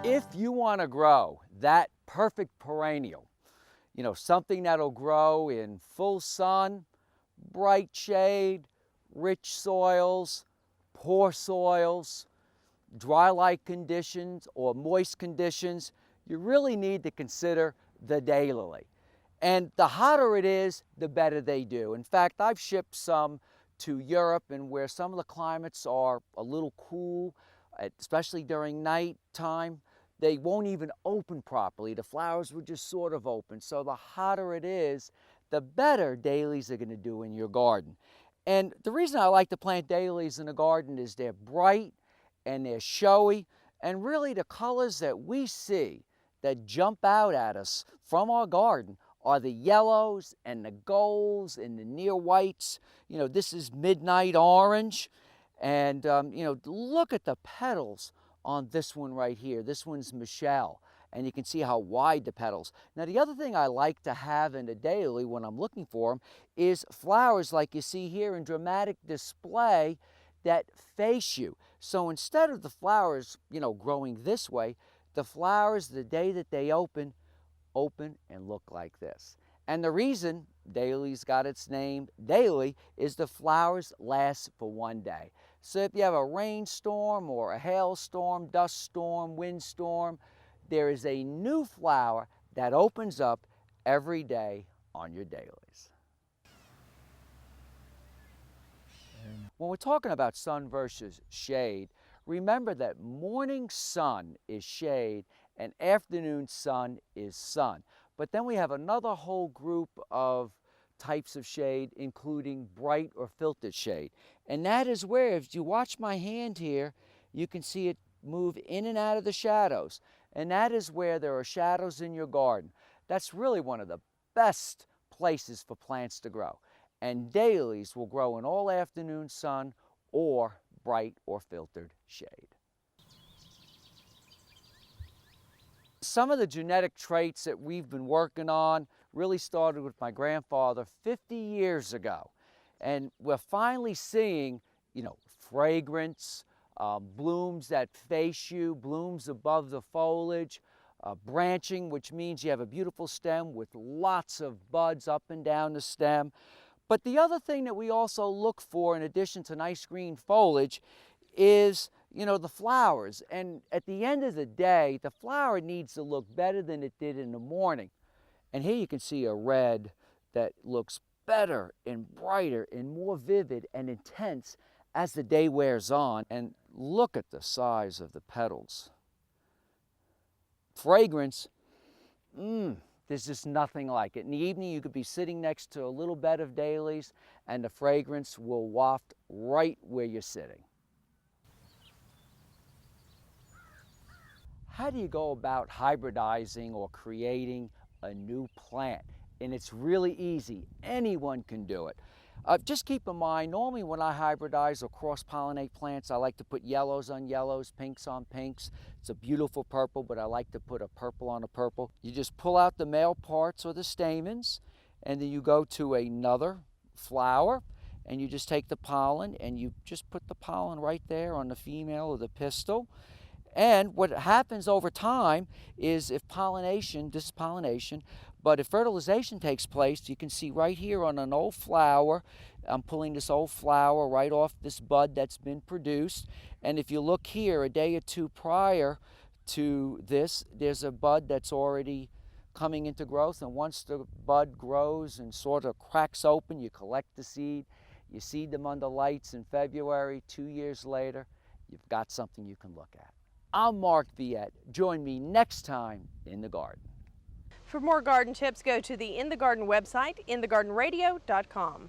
If you want to grow that perfect perennial, something that'll grow in full sun, bright shade, rich soils, poor soils, dry-like conditions, or moist conditions, you really need to consider the Daylilly. And the hotter it is, the better they do. In fact, I've shipped some to Europe, and where some of the climates are a little cool, especially during night time, they won't even open properly. The flowers will just sort of open. So the hotter it is, the better daylilies are going to do in your garden. And the reason I like to plant daylilies in the garden is they're bright and they're showy, and really the colors that we see that jump out at us from our garden are the yellows and the golds and the near whites. This is midnight orange. And, look at the petals on this one right here. This one's Michelle. And you can see how wide the petals. Now, the other thing I like to have in a daylily when I'm looking for them is flowers like you see here in dramatic display that face you. So instead of the flowers, growing this way, the flowers, the day that they open and look like this. And the reason daylilies got its name daylily is the flowers last for one day. So if you have a rainstorm or a hailstorm, dust storm, windstorm, there is a new flower that opens up every day on your daylilies. When we're talking about sun versus shade, remember that morning sun is shade and afternoon sun is sun. But then we have another whole group of types of shade, including bright or filtered shade. And that is where, if you watch my hand here, you can see it move in and out of the shadows. And that is where there are shadows in your garden. That's really one of the best places for plants to grow. And daylilies will grow in all afternoon sun or bright or filtered shade. Some of the genetic traits that we've been working on really started with my grandfather 50 years ago. And we're finally seeing, fragrance, blooms that face you, blooms above the foliage, branching, which means you have a beautiful stem with lots of buds up and down the stem. But the other thing that we also look for, in addition to nice green foliage, is the flowers. And at the end of the day, the flower needs to look better than it did in the morning. And here you can see a red that looks better and brighter and more vivid and intense as the day wears on. And look at the size of the petals. Fragrance, there's just nothing like it. In the evening, you could be sitting next to a little bed of daylilies and the fragrance will waft right where you're sitting. How do you go about hybridizing or creating a new plant? And it's really easy. Anyone can do it. Just keep in mind, normally when I hybridize or cross-pollinate plants, I like to put yellows on yellows, pinks on pinks. It's a beautiful purple, but I like to put a purple on a purple. You just pull out the male parts or the stamens, and then you go to another flower, and you just take the pollen, and you just put the pollen right there on the female or the pistil. And what happens over time is if pollination, this is pollination, but if fertilization takes place, you can see right here on an old flower, I'm pulling this old flower right off this bud that's been produced. And if you look here, a day or two prior to this, there's a bud that's already coming into growth. And once the bud grows and sort of cracks open, you collect the seed, you seed them under lights in February. 2 years later, you've got something you can look at. I'm Mark Viette. Join me next time in the garden. For more garden tips, go to the In the Garden website, inthegardenradio.com.